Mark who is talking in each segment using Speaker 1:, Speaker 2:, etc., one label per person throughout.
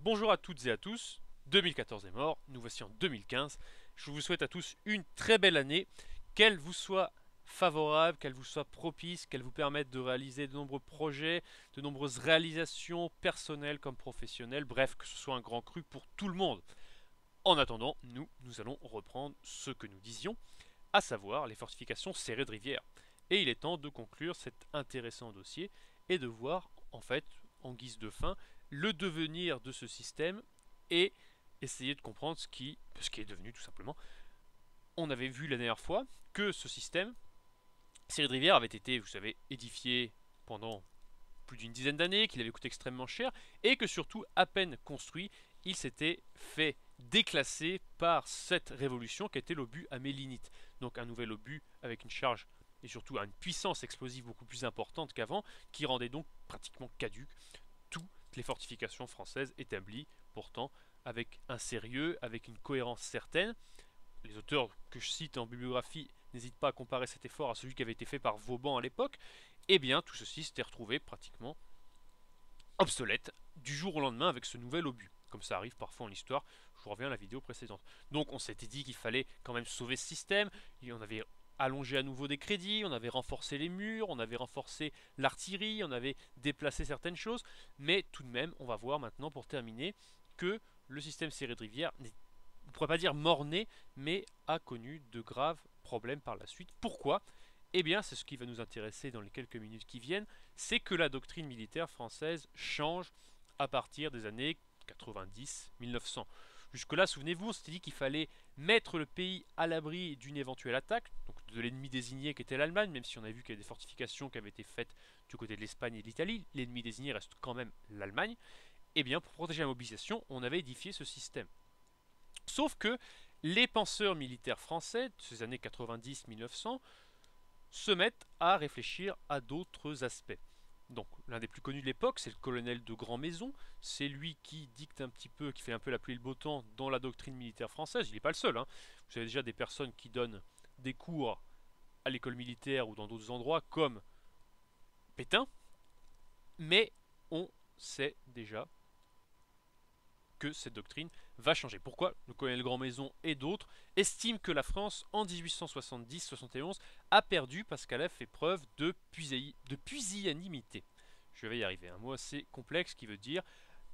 Speaker 1: Bonjour à toutes et à tous, 2014 est mort, nous voici en 2015. Je vous souhaite à tous une très belle année, qu'elle vous soit favorable, qu'elle vous soit propice, qu'elle vous permette de réaliser de nombreux projets, de nombreuses réalisations personnelles comme professionnelles, bref, que ce soit un grand cru pour tout le monde. En attendant, nous allons reprendre ce que nous disions, à savoir les fortifications serrées de rivière. Et il est temps de conclure cet intéressant dossier et de voir, en fait, en guise de fin, le devenir de ce système et essayer de comprendre ce qui est devenu tout simplement. On avait vu la dernière fois que ce système, serré de rivière, avait été, vous savez, édifié pendant plus d'une dizaine d'années, qu'il avait coûté extrêmement cher, et que surtout, à peine construit, il s'était fait déclasser par cette révolution qui était l'obus amélinite. Donc un nouvel obus avec une charge et surtout une puissance explosive beaucoup plus importante qu'avant, qui rendait donc pratiquement caduques toutes les fortifications françaises établies, pourtant avec un sérieux, avec une cohérence certaine. Les auteurs que je cite en bibliographie n'hésitent pas à comparer cet effort à celui qui avait été fait par Vauban à l'époque. Eh bien, tout ceci s'était retrouvé pratiquement obsolète du jour au lendemain avec ce nouvel obus. Comme ça arrive parfois en histoire, je vous reviens à la vidéo précédente. Donc on s'était dit qu'il fallait quand même sauver ce système, et on avait allongé à nouveau des crédits, on avait renforcé les murs, on avait renforcé l'artillerie, on avait déplacé certaines choses, mais tout de même, on va voir maintenant pour terminer que le système serré de rivière n'est, on ne pourrait pas dire mort-né, mais a connu de graves problèmes par la suite. Pourquoi? Eh bien, c'est ce qui va nous intéresser dans les quelques minutes qui viennent, c'est que la doctrine militaire française change à partir des années 90-1900. Jusque-là, souvenez-vous, on s'était dit qu'il fallait mettre le pays à l'abri d'une éventuelle attaque, donc de l'ennemi désigné qui était l'Allemagne, même si on a vu qu'il y a des fortifications qui avaient été faites du côté de l'Espagne et de l'Italie, l'ennemi désigné reste quand même l'Allemagne. Eh bien, pour protéger la mobilisation, on avait édifié ce système. Sauf que les penseurs militaires français de ces années 90-1900 se mettent à réfléchir à d'autres aspects. Donc l'un des plus connus de l'époque, c'est le colonel de Grand-Maison. C'est lui qui dicte un petit peu, qui fait un peu la pluie et le beau temps dans la doctrine militaire française. Il n'est pas le seul. Vous avez déjà des personnes qui donnent des cours à l'école militaire ou dans d'autres endroits, comme Pétain. Mais on sait déjà que cette doctrine va changer. Pourquoi le colonel Grand-Maison et d'autres estiment que la France, en 1870-71, a perdu parce qu'elle a fait preuve de pusillanimité. Je vais y arriver, un mot assez complexe qui veut dire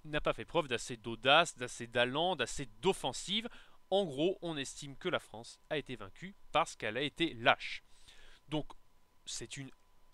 Speaker 1: n'a pas fait preuve d'assez d'audace, d'assez d'allant, d'assez d'offensive. En gros, on estime que la France a été vaincue parce qu'elle a été lâche. Donc, c'est une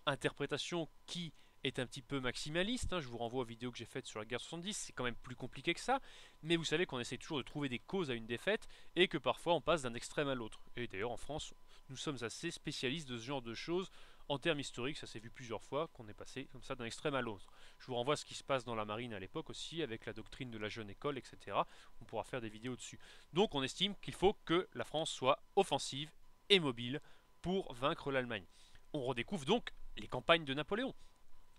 Speaker 1: interprétation qui est un petit peu maximaliste. Je vous renvoie aux vidéos que j'ai faites sur la guerre 70. C'est quand même plus compliqué que ça. Mais vous savez qu'on essaie toujours de trouver des causes à une défaite et que parfois on passe d'un extrême à l'autre. Et d'ailleurs, en France, nous sommes assez spécialistes de ce genre de choses. En termes historiques, ça s'est vu plusieurs fois qu'on est passé comme ça d'un extrême à l'autre. Je vous renvoie à ce qui se passe dans la marine à l'époque aussi, avec la doctrine de la jeune école, etc. On pourra faire des vidéos dessus. Donc on estime qu'il faut que la France soit offensive et mobile pour vaincre l'Allemagne. On redécouvre donc les campagnes de Napoléon.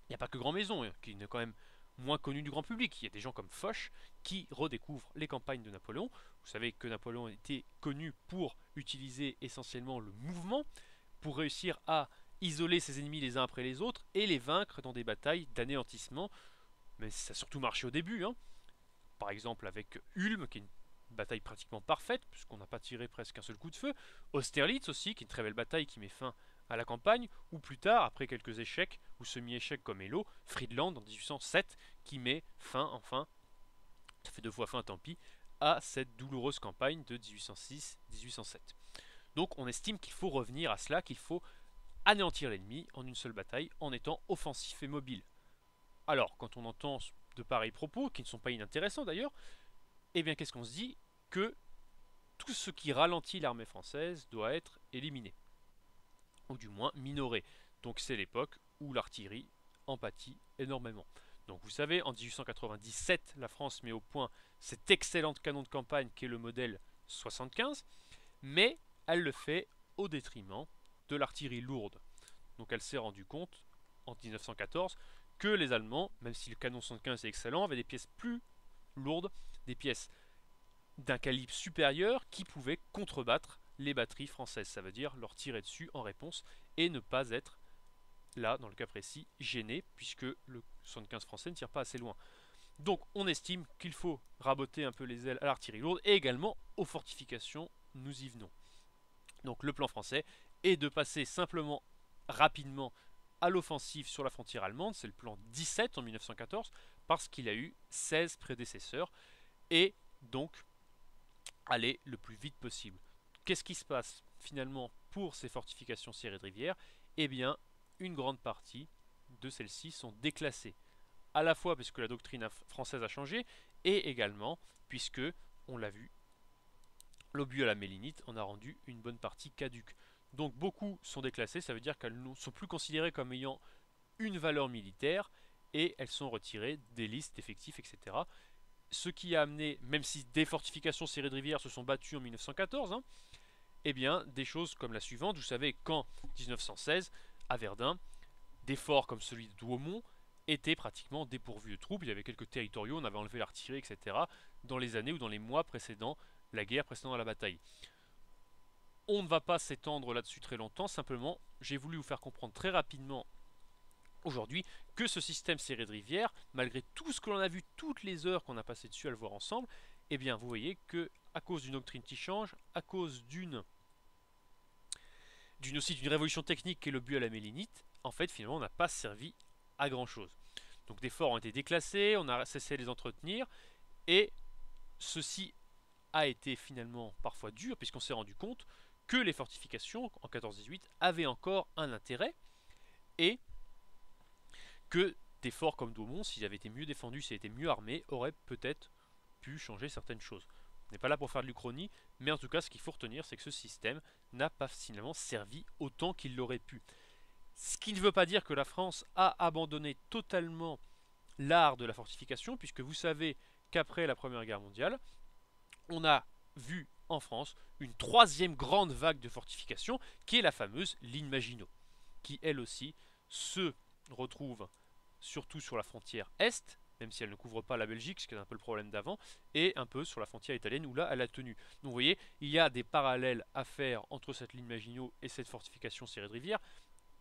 Speaker 1: Il n'y a pas que Grand Maison, qui est quand même moins connu du grand public. Il y a des gens comme Foch qui redécouvrent les campagnes de Napoléon. Vous savez que Napoléon était connu pour utiliser essentiellement le mouvement, pour réussir à isoler ses ennemis les uns après les autres et les vaincre dans des batailles d'anéantissement. Mais ça a surtout marché au début. Par exemple avec Ulm, qui est une bataille pratiquement parfaite, puisqu'on n'a pas tiré presque un seul coup de feu. Austerlitz aussi, qui est une très belle bataille qui met fin à la campagne, ou plus tard, après quelques échecs ou semi-échecs comme Eylau, Friedland en 1807, qui met fin, enfin, ça fait deux fois fin, tant pis, à cette douloureuse campagne de 1806-1807. Donc on estime qu'il faut revenir à cela, qu'il faut anéantir l'ennemi en une seule bataille en étant offensif et mobile. Alors, quand on entend de pareils propos, qui ne sont pas inintéressants d'ailleurs, eh bien qu'est-ce qu'on se dit? Que tout ce qui ralentit l'armée française doit être éliminé, ou du moins minoré. Donc c'est l'époque où l'artillerie en pâtit énormément. Donc vous savez, en 1897, la France met au point cet excellent canon de campagne qui est le modèle 75, mais elle le fait au détriment de l'artillerie lourde. Donc elle s'est rendue compte, en 1914, que les Allemands, même si le canon 75 est excellent, avaient des pièces plus lourdes, des pièces d'un calibre supérieur qui pouvaient contrebattre les batteries françaises. Ça veut dire leur tirer dessus en réponse et ne pas être, là, dans le cas précis, gêné, puisque le 75 français ne tire pas assez loin. Donc on estime qu'il faut raboter un peu les ailes à l'artillerie lourde et également aux fortifications, nous y venons. Donc le plan français est de passer simplement rapidement à l'offensive sur la frontière allemande, c'est le plan 17 en 1914, parce qu'il a eu 16 prédécesseurs, et donc aller le plus vite possible. Qu'est-ce qui se passe finalement pour ces fortifications serrées de rivière? Eh bien, une grande partie de celles-ci sont déclassées. À la fois puisque la doctrine française a changé, et également puisque, on l'a vu, l'obus à la mélinite en a rendu une bonne partie caduque. Donc beaucoup sont déclassées, ça veut dire qu'elles ne sont plus considérées comme ayant une valeur militaire, et elles sont retirées des listes d'effectifs, etc. Ce qui a amené, même si des fortifications serrées de rivière se sont battues en 1914, eh bien, des choses comme la suivante. Vous savez qu'en 1916, à Verdun, des forts comme celui de Douaumont étaient pratiquement dépourvus de troupes. Il y avait quelques territoriaux, on avait enlevé l'artillerie, etc. dans les années ou dans les mois précédant la guerre, précédant la bataille. On ne va pas s'étendre là-dessus très longtemps, simplement, j'ai voulu vous faire comprendre très rapidement aujourd'hui que ce système serré de rivière, malgré tout ce que l'on a vu, toutes les heures qu'on a passé dessus à le voir ensemble, eh bien, vous voyez que à cause d'une doctrine qui change, à cause d'une révolution technique qui est le but à la mélinite, en fait, finalement, on n'a pas servi à grand chose. Donc des forts ont été déclassés, on a cessé de les entretenir, et ceci a été finalement parfois dur, puisqu'on s'est rendu compte que les fortifications en 14-18 avaient encore un intérêt, et que des forts comme Douaumont, s'ils avaient été mieux défendus, s'ils étaient mieux armés, auraient peut-être pu changer certaines choses. On n'est pas là pour faire de l'Uchronie, mais en tout cas, ce qu'il faut retenir, c'est que ce système n'a pas finalement servi autant qu'il l'aurait pu. Ce qui ne veut pas dire que la France a abandonné totalement l'art de la fortification, puisque vous savez qu'après la Première Guerre mondiale, on a vu en France une troisième grande vague de fortification, qui est la fameuse ligne Maginot, qui elle aussi se retrouve surtout sur la frontière Est, même si elle ne couvre pas la Belgique, ce qui est un peu le problème d'avant, et un peu sur la frontière italienne, où là, elle a tenu. Donc vous voyez, il y a des parallèles à faire entre cette ligne Maginot et cette fortification serrée de rivière.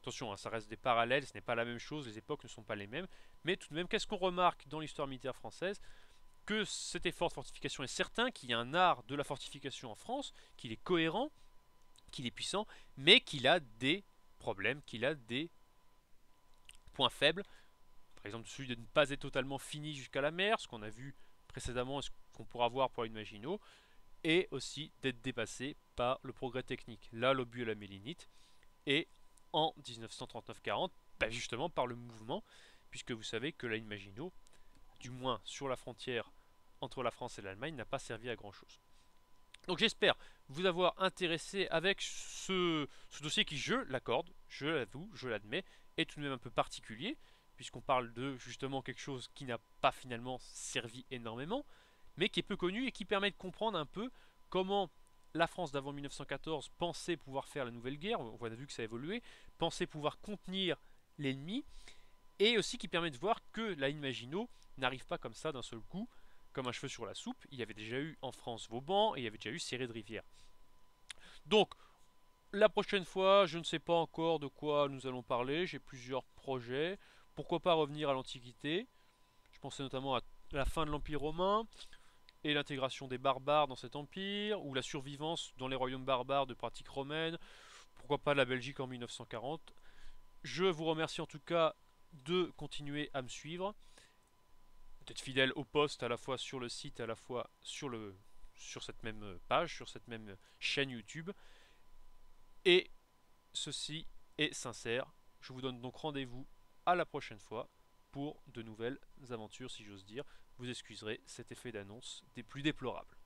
Speaker 1: Attention, hein, ça reste des parallèles, ce n'est pas la même chose, les époques ne sont pas les mêmes, mais tout de même, qu'est-ce qu'on remarque dans l'histoire militaire française? Que cet effort de fortification est certain, qu'il y a un art de la fortification en France, qu'il est cohérent, qu'il est puissant, mais qu'il a des problèmes, qu'il a des points faibles. Par exemple, celui de ne pas être totalement fini jusqu'à la mer, ce qu'on a vu précédemment et ce qu'on pourra voir pour une Maginot, et aussi d'être dépassé par le progrès technique. Là, l'obus à la mélinite, et en 1939-40, justement par le mouvement, puisque vous savez que la ligne Maginot, du moins sur la frontière entre la France et l'Allemagne, n'a pas servi à grand chose. Donc j'espère vous avoir intéressé avec ce dossier qui, je l'accorde, je l'avoue, je l'admets, est tout de même un peu particulier, puisqu'on parle de justement quelque chose qui n'a pas finalement servi énormément, mais qui est peu connu et qui permet de comprendre un peu comment la France d'avant 1914 pensait pouvoir faire la nouvelle guerre, on a vu que ça a évolué, pensait pouvoir contenir l'ennemi, et aussi qui permet de voir que la ligne Maginot n'arrive pas comme ça d'un seul coup, comme un cheveu sur la soupe. Il y avait déjà eu en France Vauban et il y avait déjà eu Serré de Rivière. Donc, la prochaine fois, je ne sais pas encore de quoi nous allons parler, j'ai plusieurs projets. Pourquoi pas revenir à l'Antiquité? Je pensais notamment à la fin de l'Empire romain et l'intégration des barbares dans cet empire, ou la survivance dans les royaumes barbares de pratiques romaines. Pourquoi pas la Belgique en 1940. Je vous remercie en tout cas de continuer à me suivre, d'être fidèle au poste à la fois sur le site, à la fois sur cette même page, sur cette même chaîne YouTube. Et ceci est sincère. Je vous donne donc rendez-vous à la prochaine fois pour de nouvelles aventures, si j'ose dire. Vous excuserez cet effet d'annonce des plus déplorables.